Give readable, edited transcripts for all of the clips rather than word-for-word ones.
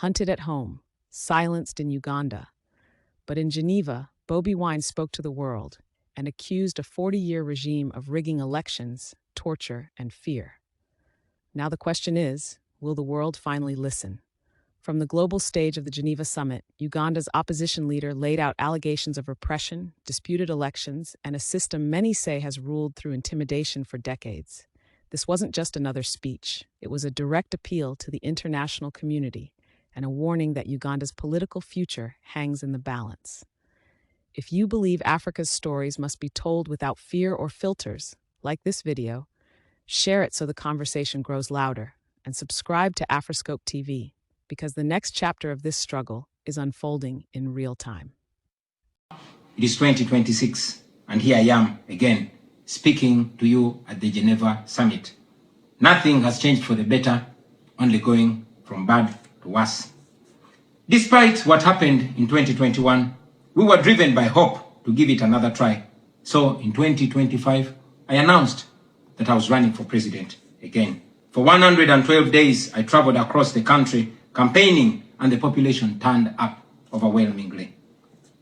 hunted at home, silenced in Uganda. But in Geneva, Bobi Wine spoke to the world and accused a 40-year regime of rigging elections, torture, and fear. Now the question is, will the world finally listen? From the global stage of the Geneva summit, Uganda's opposition leader laid out allegations of repression, disputed elections, and a system many say has ruled through intimidation for decades. This wasn't just another speech. It was a direct appeal to the international community and a warning that Uganda's political future hangs in the balance. If you believe Africa's stories must be told without fear or filters, like this video, share it so the conversation grows louder, and subscribe to Afriscope TV, because the next chapter of this struggle is unfolding in real time. It is 2026, and here I am again, speaking to you at the Geneva summit. Nothing has changed for the better, only going from bad to worse. Despite what happened in 2021, we were driven by hope to give it another try. So in 2025, I announced that I was running for president again. For 112 days, I traveled across the country campaigning, and the population turned up overwhelmingly.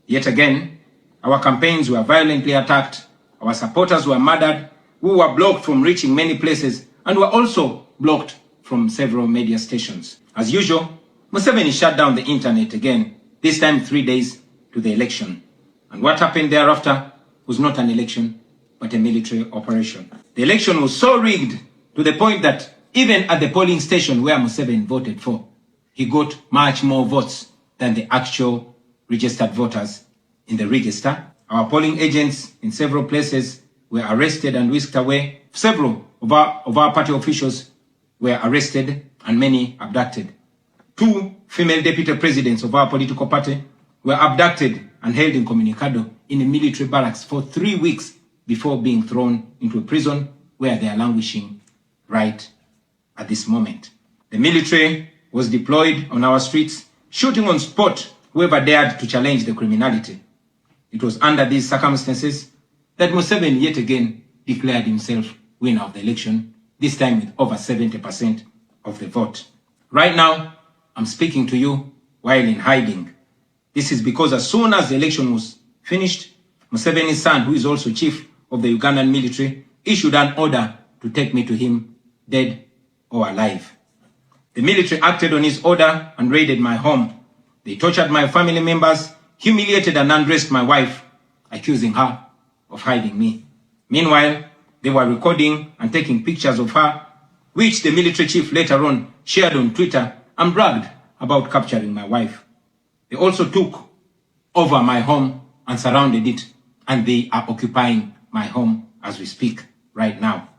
Yet again, our campaigns were violently attacked, our supporters were murdered, we were blocked from reaching many places, and were also blocked from several media stations. As usual, Museveni shut down the internet again, this time 3 days to the election. And what happened thereafter was not an election, but a military operation. The election was so rigged to the point that even at the polling station where Museveni voted for, he got much more votes than the actual registered voters in the register. Our polling agents in several places were arrested and whisked away. Several of our party officials were arrested and many abducted. 2 female deputy presidents of our political party were abducted and held incommunicado in a military barracks for 3 weeks before being thrown into a prison where they are languishing right at this moment. The military was deployed on our streets, shooting on spot whoever dared to challenge the criminality. It was under these circumstances that Museveni yet again declared himself winner of the election, this time with over 70% of the vote. Right now, I'm speaking to you while in hiding. This is because as soon as the election was finished, Museveni's son, who is also chief of the Ugandan military, issued an order to take me to him, dead or alive. The military acted on his order and raided my home. They tortured my family members, humiliated and undressed my wife, accusing her of hiding me. Meanwhile, they were recording and taking pictures of her, which the military chief later on shared on Twitter and bragged about capturing my wife. They also took over my home and surrounded it, and they are occupying my home as we speak right now.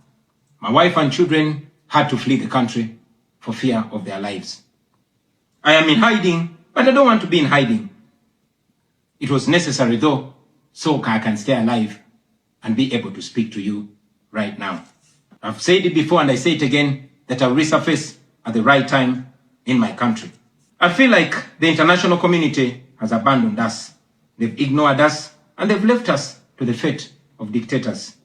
My wife and children had to flee the country for fear of their lives. I am in hiding, but I don't want to be in hiding. It was necessary though, so I can stay alive and be able to speak to you right now. I've said it before and I say it again, that I'll resurface at the right time in my country. I feel like the international community has abandoned us. They've ignored us and they've left us to the fate of dictators.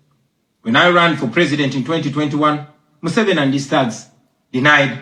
When I ran for president in 2021, Museveni and his thugs denied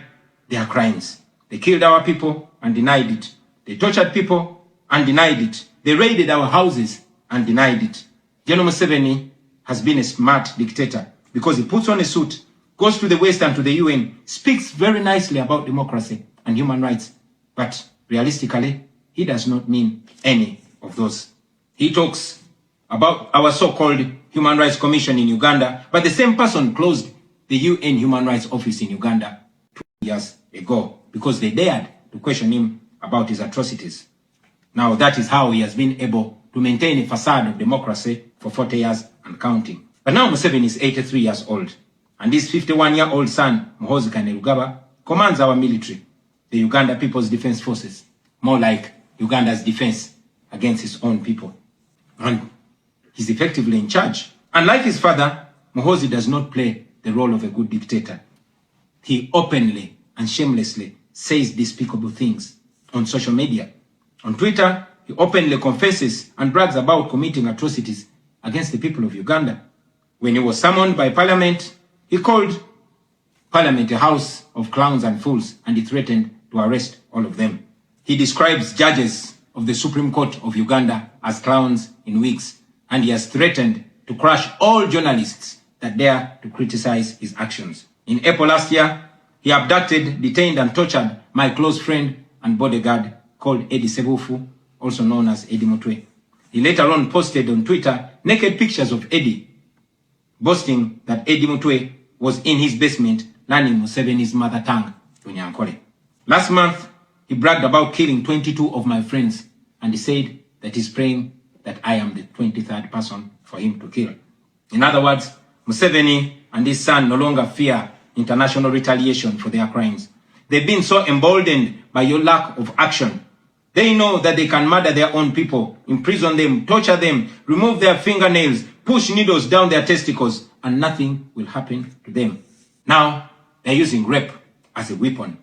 their crimes. They killed our people and denied it. They tortured people and denied it. They raided our houses and denied it. General Museveni has been a smart dictator because he puts on a suit, goes to the West and to the UN, speaks very nicely about democracy and human rights, but realistically, he does not mean any of those. He talks about our so-called Human Rights Commission in Uganda, but the same person closed the UN Human Rights Office in Uganda 2 years ago because they dared to question him about his atrocities. Now that is how he has been able to maintain a facade of democracy for 40 years and counting. But now Museveni is 83 years old, and his 51-year-old son, Muhoozi Kainerugaba, commands our military, the Uganda People's Defense Forces, more like Uganda's defense against his own people. And he's effectively in charge. Unlike his father, Muhoozi does not play the role of a good dictator. He openly and shamelessly says despicable things on social media. On Twitter, he openly confesses and brags about committing atrocities against the people of Uganda. When he was summoned by Parliament, he called Parliament a house of clowns and fools, and he threatened to arrest all of them. He describes judges of the Supreme Court of Uganda as clowns in wigs, and he has threatened to crush all journalists that dare to criticize his actions. In April last year, he abducted, detained, and tortured my close friend and bodyguard called Eddie Sebufu, also known as Eddie Mutwe. He later on posted on Twitter naked pictures of Eddie, boasting that Eddie Mutwe was in his basement learning Museveni's mother tongue, Lunyankole. Last month, he bragged about killing 22 of my friends, and he said that he's praying that I am the 23rd person for him to kill. In other words, Museveni and his son no longer fear international retaliation for their crimes. They've been so emboldened by your lack of action. They know that they can murder their own people, imprison them, torture them, remove their fingernails, push needles down their testicles, and nothing will happen to them. Now, they're using rape as a weapon.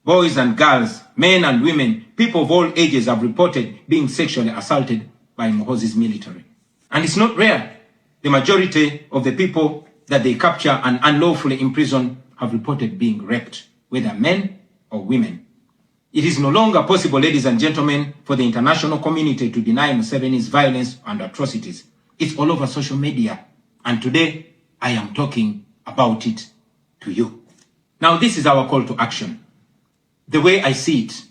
Boys and girls, men and women, people of all ages have reported being sexually assaulted by Muhoozi's military. And it's not rare. The majority of the people that they capture and unlawfully imprison have reported being raped, whether men or women. It is no longer possible, ladies and gentlemen, for the international community to deny Museveni's violence and atrocities. It's all over social media. And today, I am talking about it to you. Now, this is our call to action. The way I see it,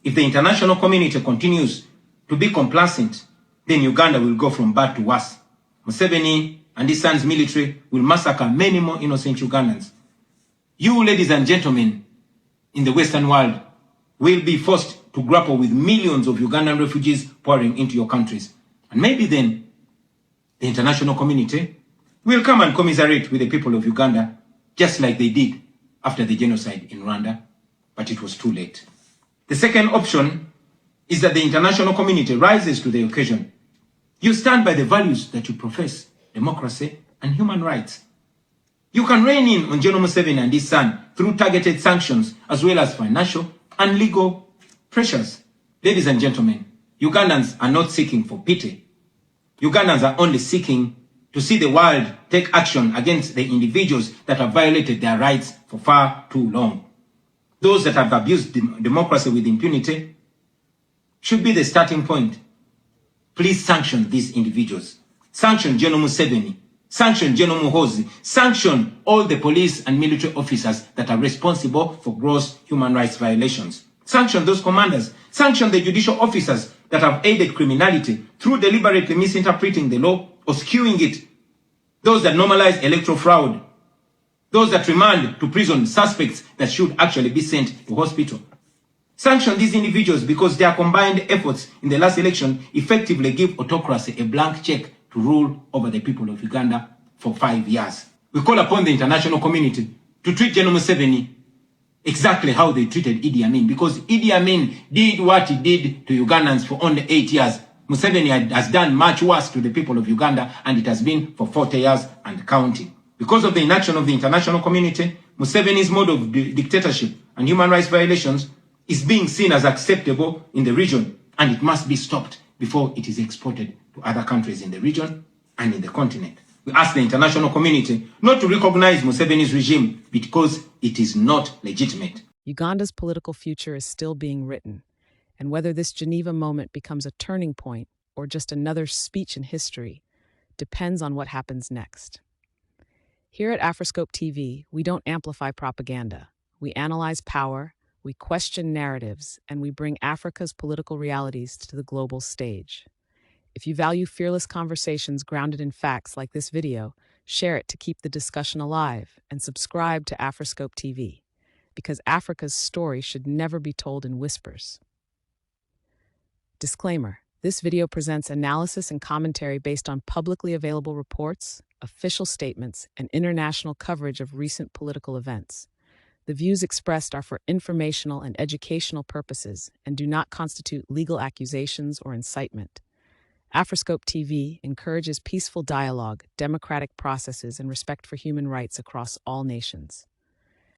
if the international community continues to be complacent, then Uganda will go from bad to worse. Museveni and his son's military will massacre many more innocent Ugandans. You, ladies and gentlemen, in the Western world, will be forced to grapple with millions of Ugandan refugees pouring into your countries. And maybe then, the international community will come and commiserate with the people of Uganda, just like they did after the genocide in Rwanda, but it was too late. The second option is that the international community rises to the occasion. You stand by the values that you profess, democracy and human rights. You can rein in on General Museveni and his son through targeted sanctions as well as financial and legal pressures. Ladies and gentlemen, Ugandans are not seeking for pity. Ugandans are only seeking to see the world take action against the individuals that have violated their rights for far too long. Those that have abused democracy with impunity should be the starting point. Please sanction these individuals. Sanction General Museveni. Sanction General Muhoozi. Sanction all the police and military officers that are responsible for gross human rights violations. Sanction those commanders. Sanction the judicial officers that have aided criminality through deliberately misinterpreting the law or skewing it. Those that normalize electoral fraud. Those that remand to prison suspects that should actually be sent to hospital. Sanction these individuals because their combined efforts in the last election effectively give autocracy a blank check to rule over the people of Uganda for 5 years. We call upon the international community to treat General Museveni exactly how they treated Idi Amin, because Idi Amin did what he did to Ugandans for only 8 years. Museveni has done much worse to the people of Uganda, and it has been for 40 years and counting. Because of the inaction of the international community, Museveni's mode of dictatorship and human rights violations is being seen as acceptable in the region, and it must be stopped before it is exported to other countries in the region and in the continent. We ask the international community not to recognize Museveni's regime because it is not legitimate. Uganda's political future is still being written, and whether this Geneva moment becomes a turning point or just another speech in history depends on what happens next. Here at Afriscope TV, we don't amplify propaganda. We analyze power, we question narratives, and we bring Africa's political realities to the global stage. If you value fearless conversations grounded in facts like this video, share it to keep the discussion alive, and subscribe to Afriscope TV, because Africa's story should never be told in whispers. Disclaimer: this video presents analysis and commentary based on publicly available reports, official statements, and international coverage of recent political events. The views expressed are for informational and educational purposes and do not constitute legal accusations or incitement. Afriscope TV encourages peaceful dialogue, democratic processes, and respect for human rights across all nations.